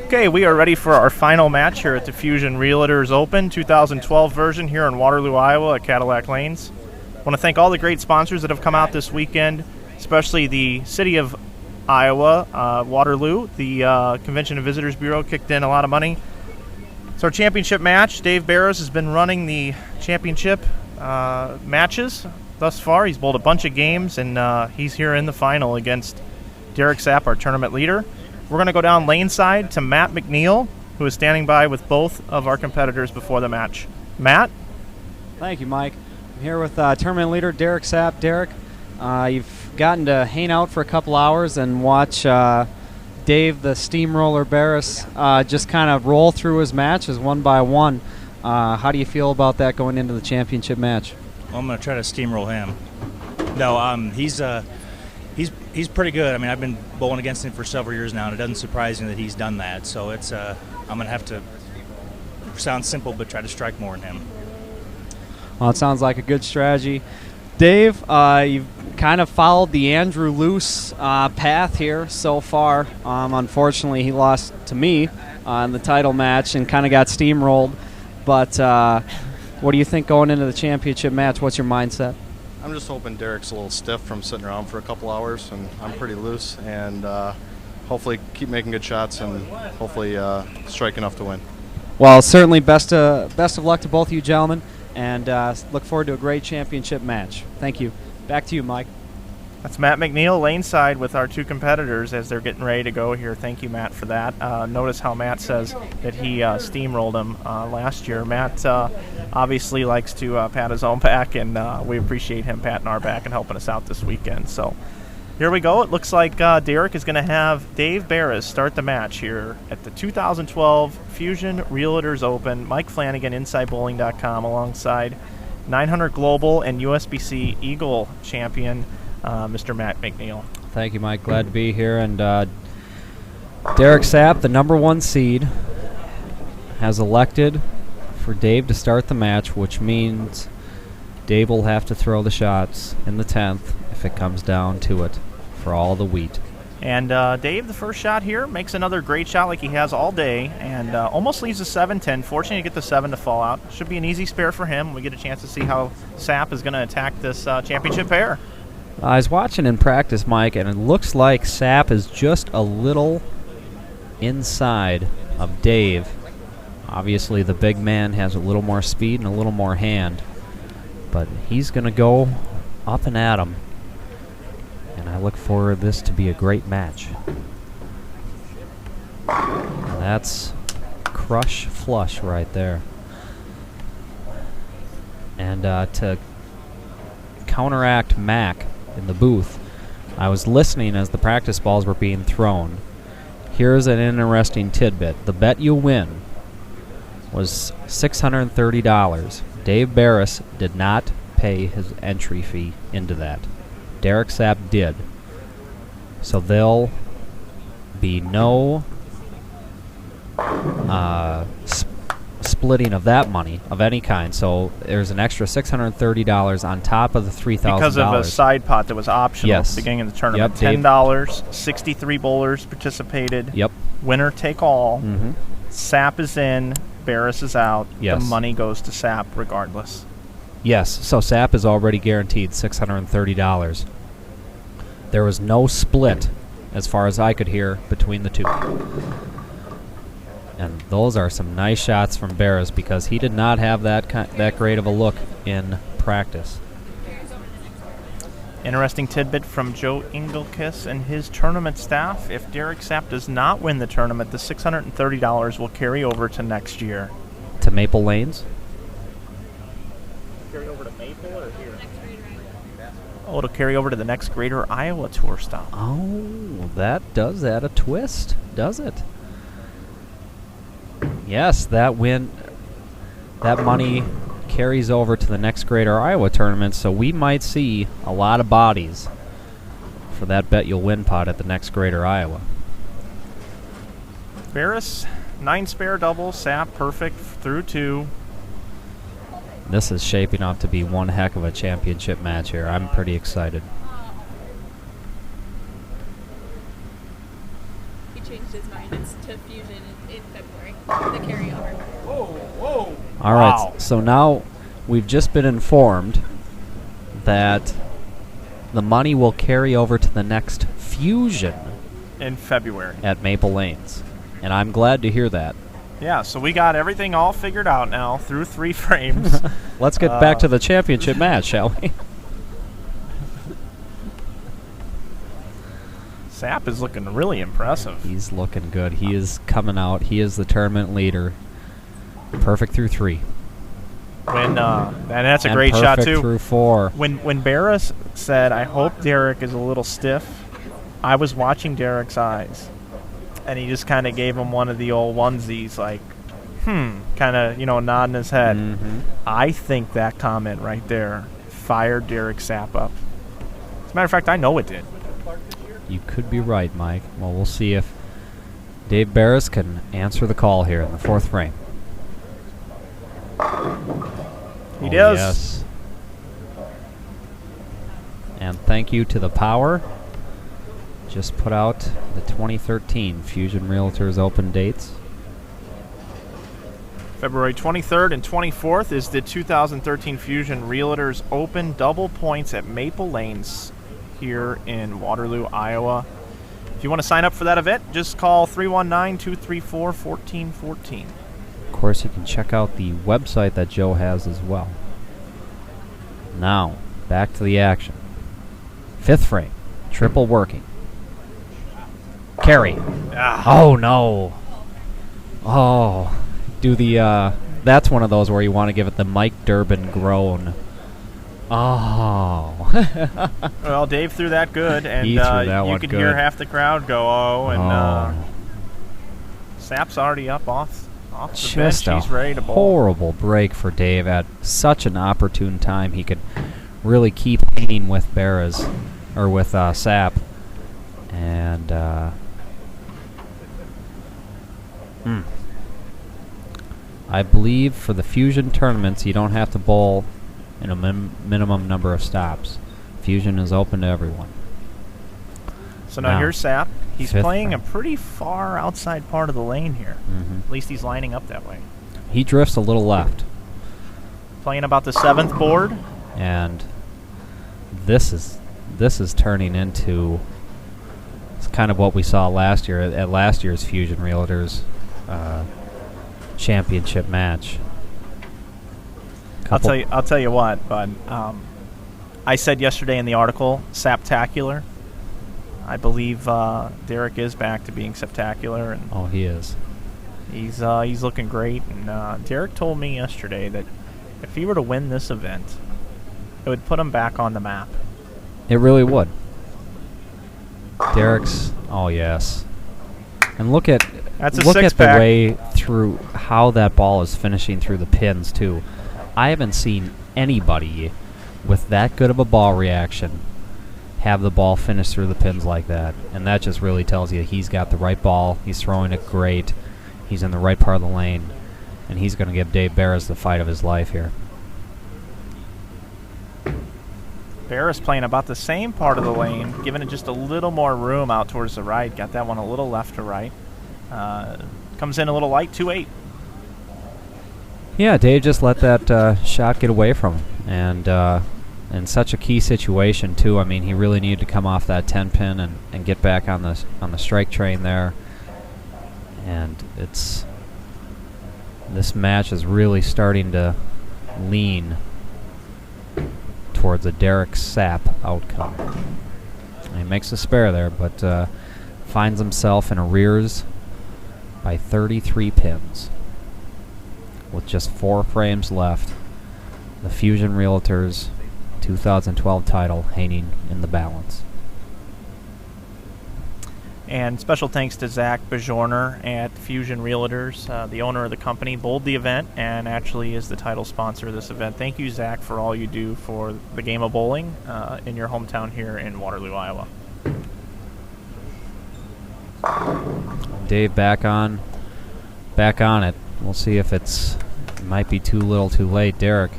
Okay, we are ready for our final match here at the Fusion Realtors Open 2012 version here in Waterloo, Iowa at Cadillac Lanes. I want to thank all the great sponsors that have come out this weekend, especially the City of Iowa, Waterloo. The Convention and Visitors Bureau kicked in a lot of money. It's our championship match. Dave Beres has been running the championship matches thus far. He's bowled a bunch of games, and he's here in the final against Derek Sapp, our tournament leader. We're going to go down lane side to Matt McNiel, who is standing by with both of our competitors before the match. Matt? Thank you, Mike. I'm here with tournament leader Derek Sapp. Derek, you've gotten to hang out for a couple hours and watch Dave, the steamroller Beres, just kind of roll through his matches one by one. How do you feel about that going into the championship match? Well, I'm going to try to steamroll him. No, he's pretty good. I mean, I've been bowling against him for several years now, and it doesn't surprise me that he's done that. So it's I'm going to have to sound simple, but try to strike more than him. Well, it sounds like a good strategy. Dave, you've kind of followed the Andrew Luce path here so far. Unfortunately, he lost to me in the title match and kind of got steamrolled. But what do you think going into the championship match? What's your mindset? I'm just hoping Derek's a little stiff from sitting around for a couple hours, and I'm pretty loose, and hopefully keep making good shots and hopefully strike enough to win. Well, certainly best of luck to both of you gentlemen, and look forward to a great championship match. Thank you. Back to you, Mike. That's Matt McNiel, lane side, with our two competitors as they're getting ready to go here. Thank you, Matt, for that. Notice how Matt says that he steamrolled him last year. Matt obviously likes to pat his own back, and we appreciate him patting our back and helping us out this weekend. So here we go. It looks like Derek is going to have Dave Beres start the match here at the 2012 Fusion Realtors Open. Mike Flanagan, InsideBowling.com, alongside 900 Global and USBC Eagle champion, Mr. Matt McNiel. Thank you, Mike. Glad to be here. And Derek Sapp, the number one seed, has elected for Dave to start the match, which means Dave will have to throw the shots in the 10th if it comes down to it for all the wheat. And Dave, the first shot here, makes another great shot like he has all day, and almost leaves a 7-10. Fortunately to get the 7 to fall out. Should be an easy spare for him. We get a chance to see how Sapp is going to attack this championship pair. I was watching in practice, Mike, and it looks like Sapp is just a little inside of Dave. Obviously, the big man has a little more speed and a little more hand, but he's going to go up and at him, and I look for this to be a great match. And that's crush flush right there. And to counteract Mac in the booth, I was listening as the practice balls were being thrown. Here's an interesting tidbit. The bet you win was $630. Dave Beres did not pay his entry fee into that. Derek Sapp did. So there'll be no splitting of that money of any kind. So there's an extra $630 on top of the $3,000. Because of a side pot that was optional at the beginning of the tournament. Yep, $10, 63 bowlers participated. Yep. Winner take all. Mm-hmm. Sapp is in, Beres is out. Yes. The money goes to Sapp regardless. Yes, so Sapp is already guaranteed $630. There was no split, as far as I could hear, between the two. And those are some nice shots from Beres because he did not have that great of a look in practice. Interesting tidbit from Joe Engelkiss and his tournament staff. If Derek Sapp does not win the tournament, the $630 will carry over to next year. To Maple Lanes? Carry over to Maple or here? Oh, it'll carry over to the next Greater Iowa Tour stop. Oh, that does add a twist, does it? Yes, that money carries over to the next Greater Iowa tournament, so we might see a lot of bodies for that bet you'll win pot at the next Greater Iowa. Beres, 9 spare doubles, Sapp perfect through 2. This is shaping up to be one heck of a championship match here. I'm pretty excited. changed his mind. It's to Fusion in February, the carryover. All right, Wow. so now we've just been informed that the money will carry over to the next Fusion In February. at Maple Lanes. And I'm glad to hear that. Yeah, so we got everything all figured out now through 3 frames. Let's get back to the championship match, shall we? Sapp is looking really impressive. He's looking good. He is coming out. He is the tournament leader. Perfect through 3. And that's a And great shot, perfect too. through 4. When Beres said, "I hope Derek is a little stiff," I was watching Derek's eyes, and he just kind of gave him one of the old onesies, like, kind of, nodding his head. Mm-hmm. I think that comment right there fired Derek Sapp up. As a matter of fact, I know it did. You could be right, Mike. Well, we'll see if Dave Beres can answer the call here in the 4th frame. He does. Yes. And thank you to the Power. Just put out the 2013 Fusion Realtors Open dates. February 23rd and 24th is the 2013 Fusion Realtors Open double points at Maple Lanes here in Waterloo, Iowa. If you want to sign up for that event, just call 319-234-1414. Of course, you can check out the website that Joe has as well. Now, back to the action. 5th frame, triple working. Carry. Oh, no. Oh. Do the, that's one of those where you want to give it the Mike Durbin groan. Oh. Well, Dave threw that good, and He threw that you one could good. hear half the crowd go, oh, and Oh. Sapp's already up off the Just bench. a He's ready to bowl. horrible break for Dave at such an opportune time. He could really keep hanging with Beres, or with Sapp. And, I believe for the Fusion tournaments, you don't have to bowl in a minimum number of stops. Fusion is open to everyone. So now Now, here's Sapp. He's 5th playing frame. a pretty far outside part of the lane here. Mm-hmm. At least he's lining up that way. He drifts a little left. Playing about the 7th board. And this is turning into, it's kind of what we saw last year at last year's Fusion Realtors championship match. I'll tell you what, bud. I said yesterday in the article, Saptacular. I believe Derek is back to being Saptacular, and Oh, he is. he's looking great. And Derek told me yesterday that if he were to win this event, it would put him back on the map. It really would. Derek's, oh yes. And look at That's a the six-pack. way through how that ball is finishing through the pins too. I haven't seen anybody with that good of a ball reaction have the ball finish through the pins like that. And that just really tells you he's got the right ball. He's throwing it great. He's in the right part of the lane. And he's going to give Dave Beres the fight of his life here. Beres playing about the same part of the lane, giving it just a little more room out towards the right. Got that one a little left to right. Comes in a little light, 2-8. Yeah, Dave just let that shot get away from him. And in such a key situation, too. I mean, he really needed to come off that 10-pin and get back on the strike train there. And this match is really starting to lean towards a Derek Sapp outcome. And he makes a spare there, but finds himself in arrears by 33 pins. With just 4 frames left, the Fusion Realtors 2012 title hanging in the balance. And special thanks to Zach Bajorner at Fusion Realtors, the owner of the company, bowled the event and actually is the title sponsor of this event. Thank you, Zach, for all you do for the game of bowling in your hometown here in Waterloo, Iowa. Dave back on it. We'll see if it might be too little too late. Derek,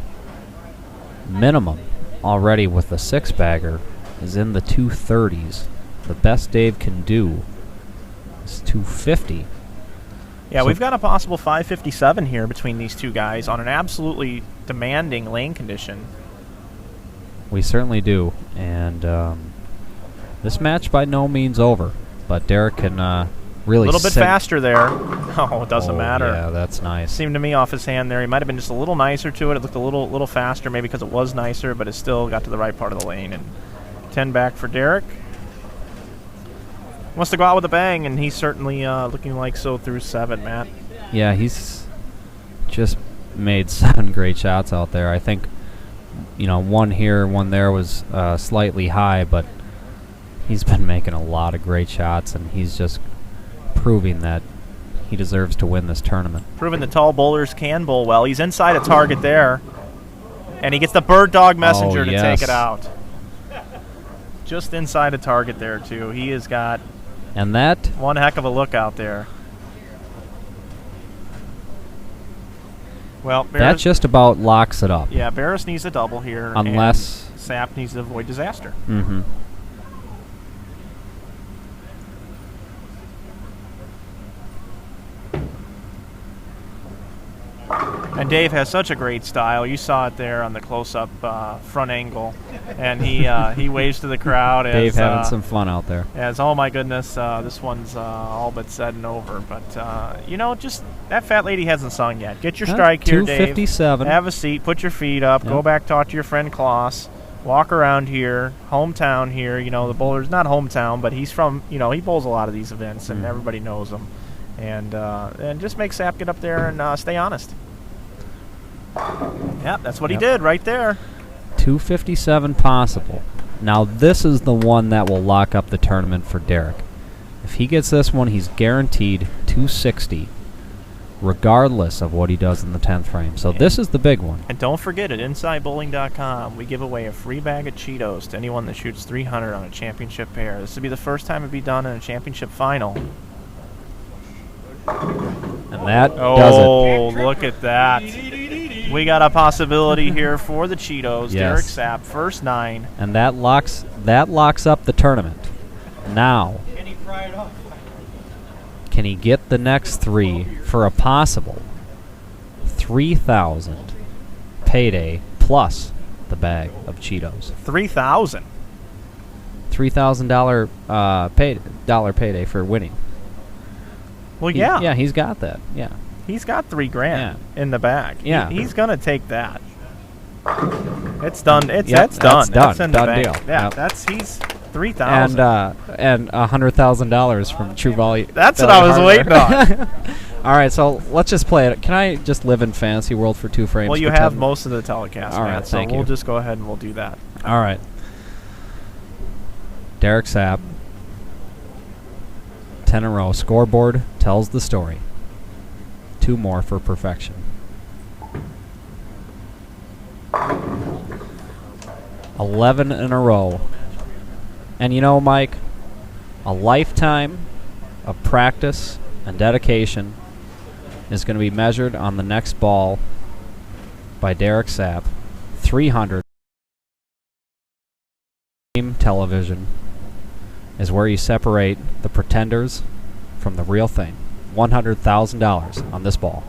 minimum already with the 6-bagger, is in the 230s. The best Dave can do is 250. Yeah, So- we've got a possible 557 here between these two guys on an absolutely demanding lane condition. We certainly do. And this match by no means over, but Derek can really A little bit faster there. Oh, it doesn't matter. Yeah, that's nice. Seemed to me off his hand there, he might have been just a little nicer to it. It looked a little faster, maybe because it was nicer, but it still got to the right part of the lane. And 10 back for Derek. Wants to go out with a bang, and he's certainly looking like so through 7, Matt. Yeah, he's just made 7 great shots out there. I think, one here, one there was slightly high, but he's been making a lot of great shots, and he's just proving that he deserves to win this tournament. Proving the tall bowlers can bowl well. He's inside a target there, and he gets the bird dog messenger to take it out. Just inside a target there, too. He has got and that one heck of a look out there. Well, that just about locks it up. Yeah, Beres needs a double here. Unless and Sapp needs to avoid disaster. Mm-hmm. And Dave has such a great style. You saw it there on the close-up front angle, and he waves to the crowd. Dave as, having some fun out there. As oh my goodness, this one's all but said and over. But just that fat lady hasn't sung yet. Get your strike here, Dave. 257. Have a seat. Put your feet up. Go back, talk to your friend Klaus. Walk around here, hometown here. The bowler's not hometown, but he's from. He bowls a lot of these events, and everybody knows him. And just make Sapp get up there and stay honest. Yep, that's what he did right there. 257 possible. Now this is the one that will lock up the tournament for Derek. If he gets this one, he's guaranteed 260, regardless of what he does in the 10th frame. So this is the big one. And don't forget, at InsideBowling.com, we give away a free bag of Cheetos to anyone that shoots 300 on a championship pair. This would be the first time it'd be done in a championship final. And that does it. Oh, look at that. We got a possibility here for the Cheetos. Derek Sapp, first 9. And that locks up the tournament. Now, can he get the next 3 for a possible 3,000 payday plus the bag of Cheetos? 3,000. $3,000 payday for winning. Well, yeah. Yeah, he's got that. Yeah. He's got $3,000 in the bag. Yeah. He's going to take that. It's done. That's done. That's done. That's in the Done bank. deal. Yeah, Yep. he's 3,000. And $100,000 from True Value. That's what I was waiting on. All right, so let's just play it. Can I just live in Fantasy World for 2 frames? Well, you have most of the telecast, All right, Matt, so thank we'll you. just go ahead and we'll do that. All right. Derek Sapp. 10 in a row. Scoreboard tells the story. 2 more for perfection. $11 in a row. And Mike, a lifetime of practice and dedication is going to be measured on the next ball by Derek Sapp. 300. Television is where you separate the pretenders from the real thing. $100,000 on this ball.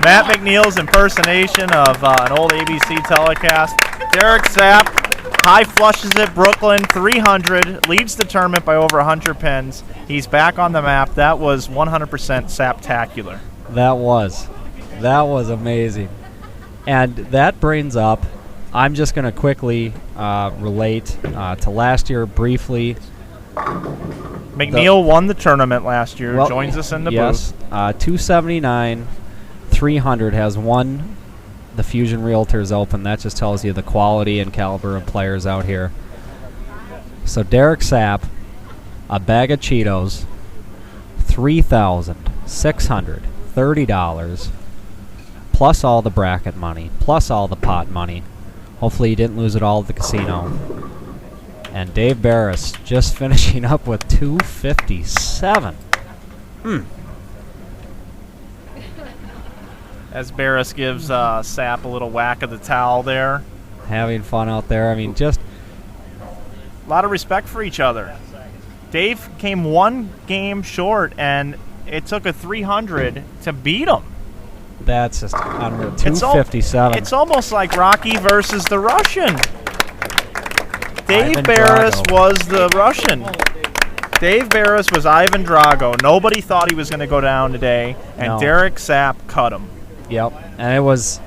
Matt McNiel's impersonation of an old ABC telecast. Derek Sapp high flushes it. Brooklyn 300 leads the tournament by over 100 pins. He's back on the map. That was 100% Sapp-tacular. That was amazing. And that brings up, I'm just going to quickly relate to last year briefly. McNiel won the tournament last year. Joins us in the booth. 279, 300 has won the Fusion Realtors Open. That just tells you the quality and caliber of players out here. So Derek Sapp, a bag of Cheetos, $3,630, plus all the bracket money, plus all the pot money. Hopefully he didn't lose it all at the casino. And Dave Beres just finishing up with 257. As Beres gives Sapp a little whack of the towel there. Having fun out there. I mean, just A lot of respect for each other. Dave came one game short, and it took a 300 to beat him. That's just unreal. 257. It's almost like Rocky versus the Russian. Dave Ivan Beres Drago. was the Russian. Dave Beres was Ivan Drago. Nobody thought he was going to go down today, and No. Derek Sapp cut him. Yep, and it was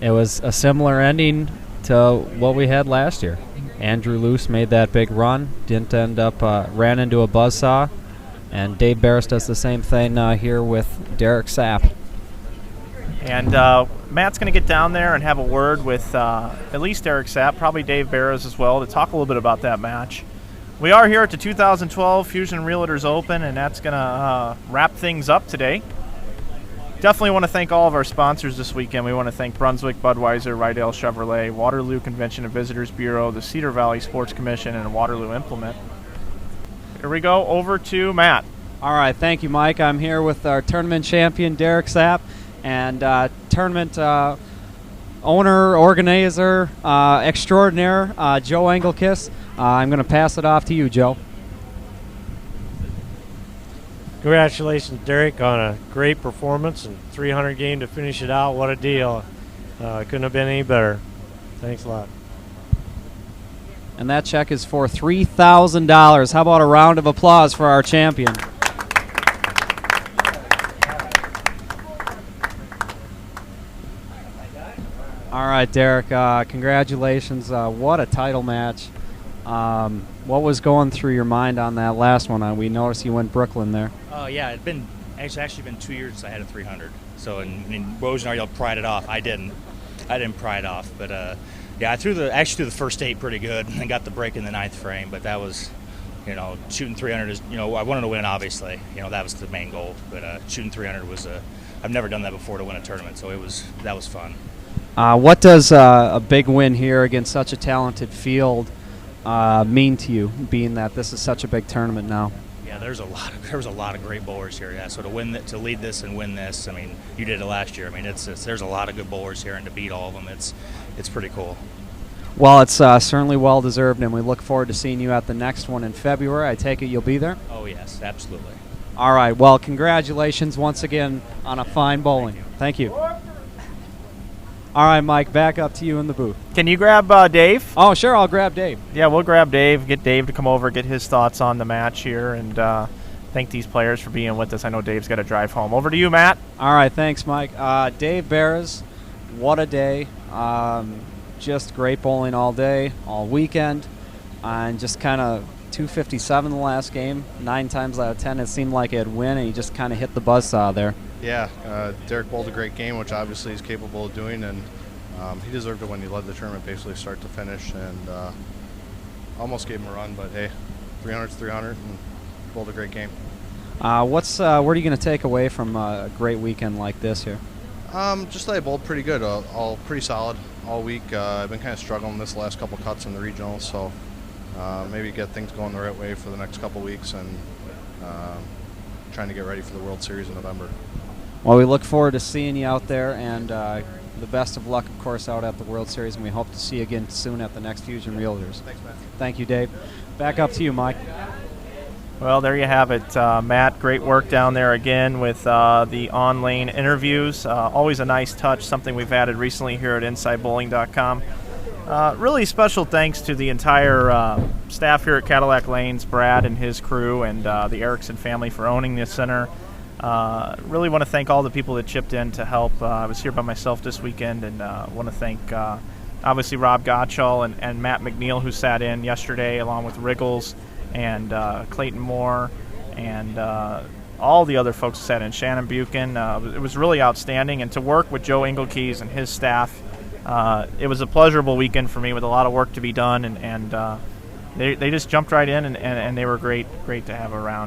a similar ending to what we had last year. Andrew Luce made that big run, didn't end up, ran into a buzzsaw, and Dave Beres does the same thing here with Derek Sapp. And Matt's going to get down there and have a word with at least Derek Sapp, probably Dave Beres as well, to talk a little bit about that match. We are here at the 2012 Fusion Realtors Open, and that's going to wrap things up today. Definitely want to thank all of our sponsors this weekend. We want to thank Brunswick, Budweiser, Rydell Chevrolet, Waterloo Convention and Visitors Bureau, the Cedar Valley Sports Commission, and Waterloo Implement. Here we go, over to Matt. All right, thank you, Mike. I'm here with our tournament champion, Derek Sapp, and tournament owner, organizer, extraordinaire, Joe Engelkiss. I'm going to pass it off to you, Joe. Congratulations, Derek, on a great performance and 300 game to finish it out. What a deal. Couldn't have been any better. Thanks a lot. And that check is for $3,000. How about a round of applause for our champion? All right, Derek, congratulations. What a title match. What was going through your mind on that last one? We noticed you went Brooklyn there. Yeah, it's actually been 2 years since I had a 300. So, and Rosen already pried it off. I didn't pry it off, but yeah, I threw the first 8 pretty good and got the break in the 9th frame. But that was, shooting 300 is, I wanted to win, obviously. That was the main goal. But shooting 300 was I've never done that before to win a tournament, so that was fun. What does a big win here against such a talented field mean to you, being that this is such a big tournament now? Yeah, there was a lot of great bowlers here. Yeah, so to lead this and win this, you did it last year. There's a lot of good bowlers here, and to beat all of them, it's pretty cool. Well, it's certainly well deserved, and we look forward to seeing you at the next one in February. I take it you'll be there. Oh yes, absolutely. All right. Well, congratulations once again on a fine bowling. Thank you. All right, Mike, back up to you in the booth. Can you grab Dave? Oh, sure, I'll grab Dave. Yeah, we'll grab Dave, get Dave to come over, get his thoughts on the match here, and thank these players for being with us. I know Dave's got to drive home. Over to you, Matt. All right, thanks, Mike. Dave Beres, what a day. Just great bowling all day, all weekend, and just kind of 257 the last game. 9 times out of 10, it seemed like it'd win, and he just kind of hit the buzzsaw there. Yeah, Derek bowled a great game, which obviously he's capable of doing, and he deserved it when he led the tournament basically start to finish, and almost gave him a run, but hey, 300's 300, and bowled a great game. What are you going to take away from a great weekend like this here? Just that I bowled pretty good, all pretty solid all week. I've been kind of struggling this last couple cuts in the regionals, so maybe get things going the right way for the next couple weeks, and trying to get ready for the World Series in November. Well, we look forward to seeing you out there, and the best of luck, of course, out at the World Series, and we hope to see you again soon at the next Fusion Realtors. Thanks, Matt. Thank you, Dave. Back up to you, Mike. Well, there you have it, Matt. Great work down there again with the on-lane interviews. Always a nice touch, something we've added recently here at InsideBowling.com. Really special thanks to the entire staff here at Cadillac Lanes, Brad and his crew, and the Erickson family for owning this center. Really want to thank all the people that chipped in to help. I was here by myself this weekend, and want to thank obviously Rob Gottschall and Matt McNiel, who sat in yesterday, along with Riggles and Clayton Moore and all the other folks who sat in, Shannon Buchan. It was really outstanding, and to work with Joe Engelkeys and his staff, it was a pleasurable weekend for me with a lot of work to be done, and they just jumped right in, and they were great to have around.